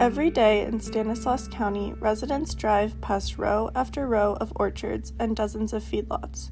Every day in Stanislaus County, residents drive past row after row of orchards and dozens of feedlots.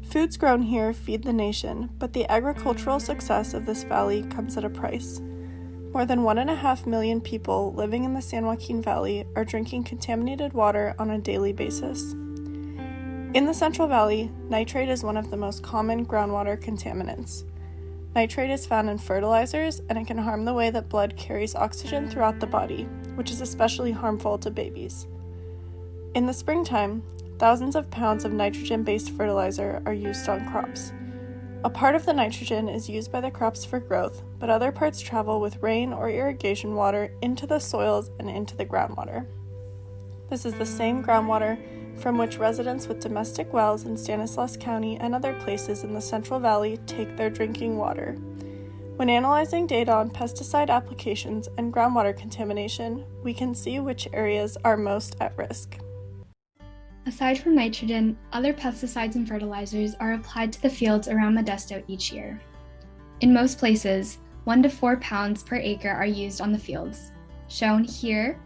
Foods grown here feed the nation, but the agricultural success of this valley comes at a price. More than 1.5 million people living in the San Joaquin Valley are drinking contaminated water on a daily basis. In the Central Valley, nitrate is one of the most common groundwater contaminants. Nitrate is found in fertilizers, and it can harm the way that blood carries oxygen throughout the body, which is especially harmful to babies. In the springtime, thousands of pounds of nitrogen-based fertilizer are used on crops. A part of the nitrogen is used by the crops for growth, but other parts travel with rain or irrigation water into the soils and into the groundwater. This is the same groundwater from which residents with domestic wells in Stanislaus County and other places in the Central Valley take their drinking water. When analyzing data on pesticide applications and groundwater contamination, we can see which areas are most at risk. Aside from nitrogen, other pesticides and fertilizers are applied to the fields around Modesto each year. In most places, 1 to 4 pounds per acre are used on the fields, shown here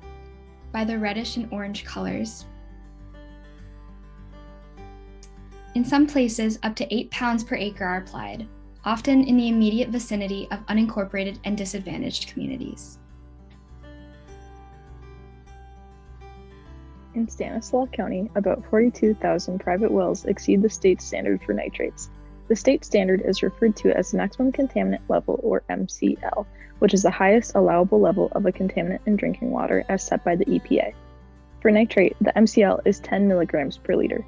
by the reddish and orange colors. In some places, up to 8 pounds per acre are applied, often in the immediate vicinity of unincorporated and disadvantaged communities. In Stanislaus County, about 42,000 private wells exceed the state standard for nitrates. The state standard is referred to as maximum contaminant level, or MCL, which is the highest allowable level of a contaminant in drinking water as set by the EPA. For nitrate, the MCL is 10 milligrams per liter.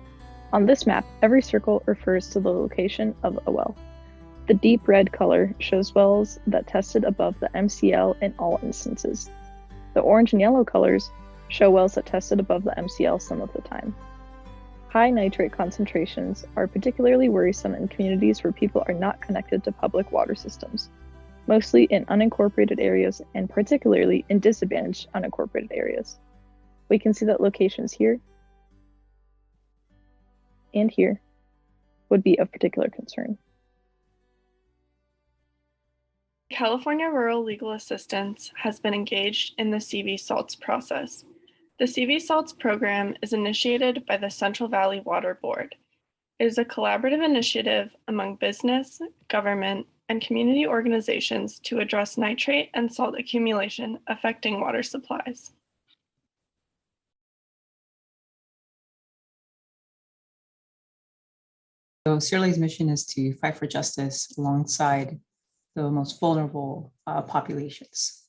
On this map, every circle refers to the location of a well. The deep red color shows wells that tested above the MCL in all instances. The orange and yellow colors show wells that tested above the MCL some of the time. High nitrate concentrations are particularly worrisome in communities where people are not connected to public water systems, mostly in unincorporated areas and particularly in disadvantaged unincorporated areas. We can see that locations here and here would be of particular concern. California Rural Legal Assistance has been engaged in the CV salts process. The CV salts program is initiated by the Central Valley Water Board. It is a collaborative initiative among business, government, and community organizations to address nitrate and salt accumulation affecting water supplies. So CRLA's mission is to fight for justice alongside the most vulnerable populations.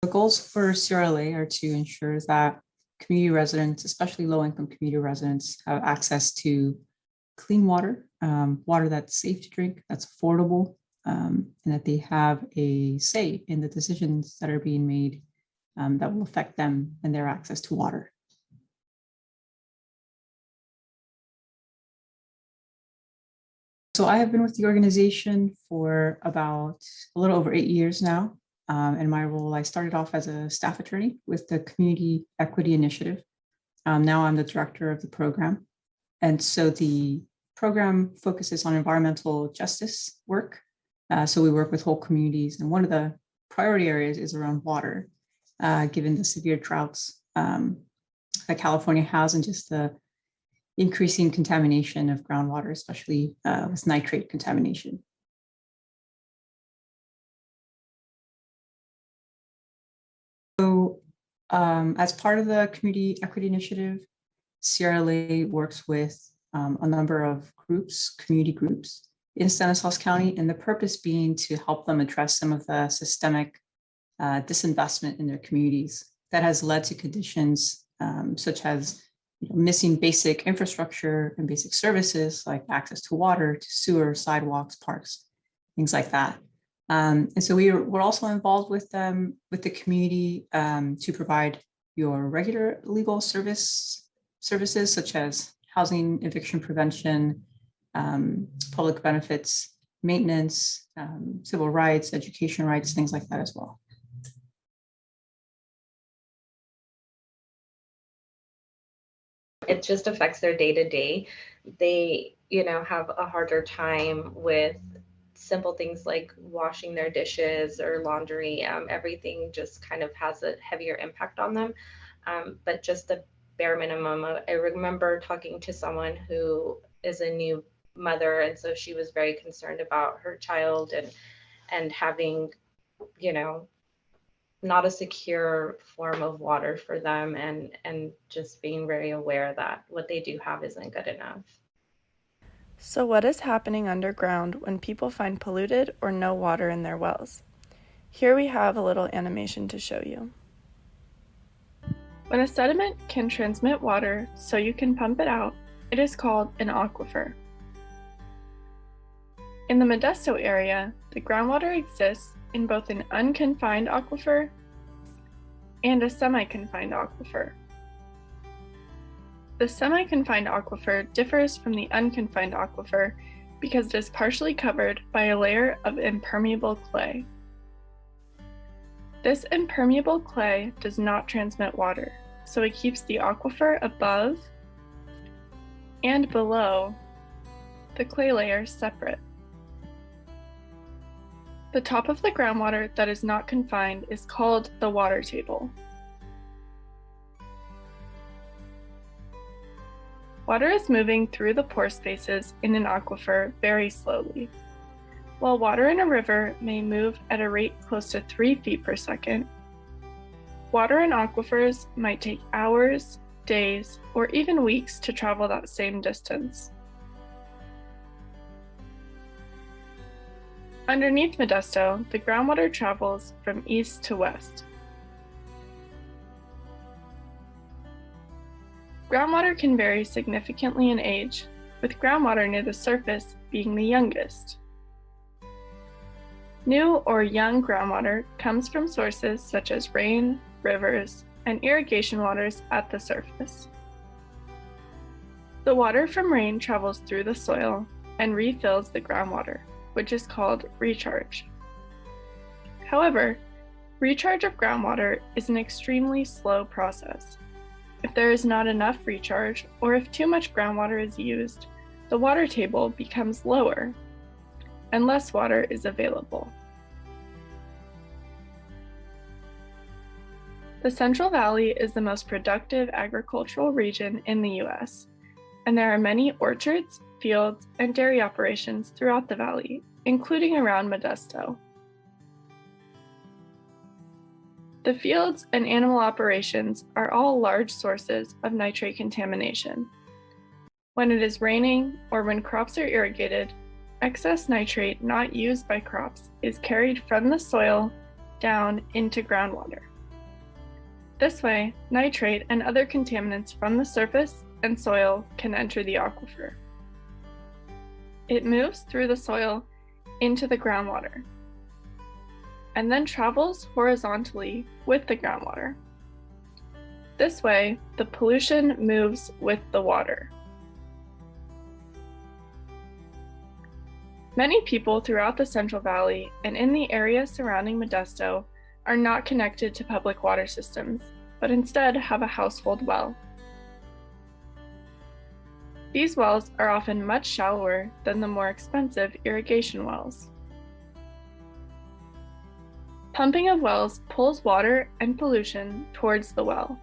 The goals for CRLA are to ensure that community residents, especially low-income community residents, have access to clean water, water that's safe to drink, that's affordable, and that they have a say in the decisions that are being made that will affect them and their access to water. So I have been with the organization for about a little over 8 years now. In my role, I started off as a staff attorney with the Community Equity Initiative. Now I'm the director of the program. And so the program focuses on environmental justice work. So we work with whole communities. And one of the priority areas is around water, given the severe droughts that California has and just the increasing contamination of groundwater, especially with nitrate contamination. So as part of the Community Equity Initiative, CRLA works with a number of groups, community groups in Stanislaus County, and the purpose being to help them address some of the systemic disinvestment in their communities that has led to conditions such as missing basic infrastructure and basic services like access to water, to sewer, sidewalks, parks, things like that. And so we're also involved with the community to provide your regular legal services such as housing, eviction prevention, public benefits, maintenance, civil rights, education rights, things like that as well. It just affects their day-to-day. They, have a harder time with simple things like washing their dishes or laundry. Everything just kind of has a heavier impact on them. But just the bare minimum. I remember talking to someone who is a new mother, and so she was very concerned about her child and having, not a secure form of water for them, and just being very aware that what they do have isn't good enough. So what is happening underground when people find polluted or no water in their wells? Here we have a little animation to show you. When a sediment can transmit water so you can pump it out, it is called an aquifer. In the Modesto area, the groundwater exists in both an unconfined aquifer and a semi-confined aquifer. The semi-confined aquifer differs from the unconfined aquifer because it is partially covered by a layer of impermeable clay. This impermeable clay does not transmit water, so it keeps the aquifer above and below the clay layer separate. The top of the groundwater that is not confined is called the water table. Water is moving through the pore spaces in an aquifer very slowly. While water in a river may move at a rate close to 3 feet per second, water in aquifers might take hours, days, or even weeks to travel that same distance. Underneath Modesto, the groundwater travels from east to west. Groundwater can vary significantly in age, with groundwater near the surface being the youngest. New or young groundwater comes from sources such as rain, rivers, and irrigation waters at the surface. The water from rain travels through the soil and refills the groundwater, which is called recharge. However, recharge of groundwater is an extremely slow process. If there is not enough recharge, or if too much groundwater is used, the water table becomes lower, and less water is available. The Central Valley is the most productive agricultural region in the U.S., and there are many orchards, fields, and dairy operations throughout the valley, including around Modesto. The fields and animal operations are all large sources of nitrate contamination. When it is raining or when crops are irrigated, excess nitrate not used by crops is carried from the soil down into groundwater. This way, nitrate and other contaminants from the surface and soil can enter the aquifer. It moves through the soil into the groundwater, and then travels horizontally with the groundwater. This way, the pollution moves with the water. Many people throughout the Central Valley and in the area surrounding Modesto are not connected to public water systems, but instead have a household well. These wells are often much shallower than the more expensive irrigation wells. Pumping of wells pulls water and pollution towards the well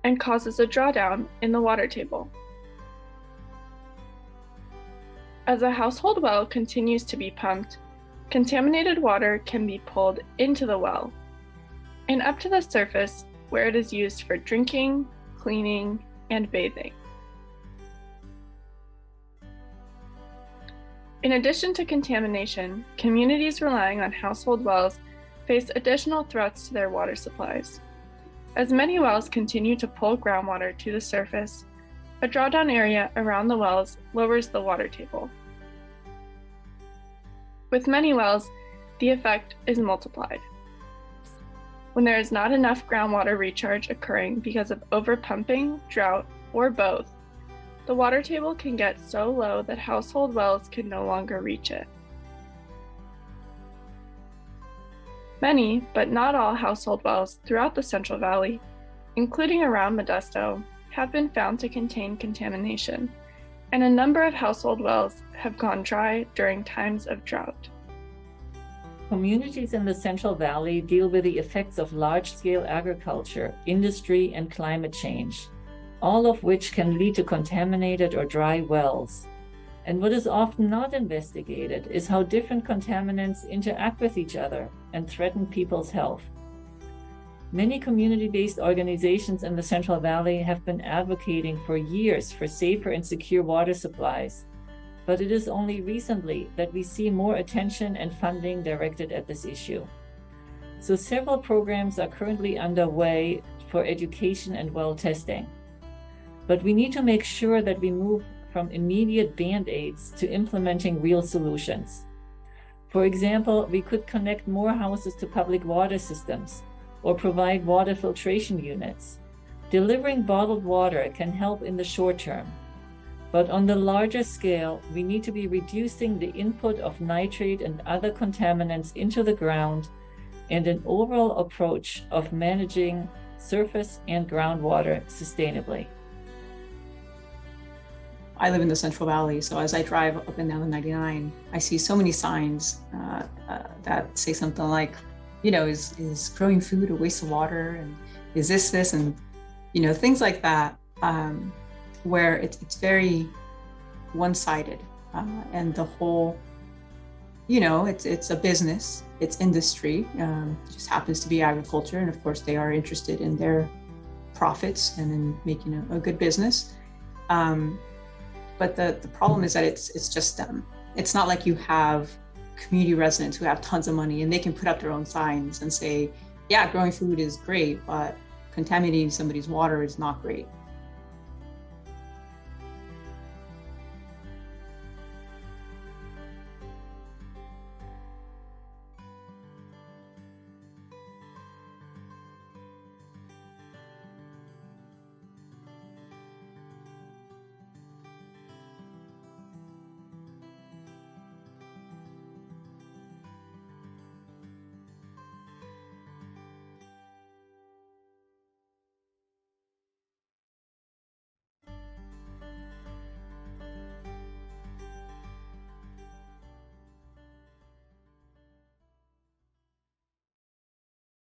and causes a drawdown in the water table. As a household well continues to be pumped, contaminated water can be pulled into the well and up to the surface where it is used for drinking, cleaning, and bathing. In addition to contamination, communities relying on household wells face additional threats to their water supplies. As many wells continue to pull groundwater to the surface, a drawdown area around the wells lowers the water table. With many wells, the effect is multiplied. When there is not enough groundwater recharge occurring because of overpumping, drought, or both, the water table can get so low that household wells can no longer reach it. Many, but not all, household wells throughout the Central Valley, including around Modesto, have been found to contain contamination, and a number of household wells have gone dry during times of drought. Communities in the Central Valley deal with the effects of large-scale agriculture, industry, and climate change, all of which can lead to contaminated or dry wells. And what is often not investigated is how different contaminants interact with each other and threaten people's health. Many community-based organizations in the Central Valley have been advocating for years for safer and secure water supplies, but it is only recently that we see more attention and funding directed at this issue. So several programs are currently underway for education and well testing. But we need to make sure that we move from immediate band-aids to implementing real solutions. For example, we could connect more houses to public water systems or provide water filtration units. Delivering bottled water can help in the short term, but on the larger scale, we need to be reducing the input of nitrate and other contaminants into the ground and an overall approach of managing surface and groundwater sustainably. I live in the Central Valley, so as I drive up and down the 99, I see so many signs that say something like, is growing food a waste of water, and is this, and things like that, where it's very one-sided, and the whole, it's a business, it's industry, it just happens to be agriculture, and of course they are interested in their profits and in making a good business. But the problem is that it's just them. It's not like you have community residents who have tons of money and they can put up their own signs and say, yeah, growing food is great, but contaminating somebody's water is not great.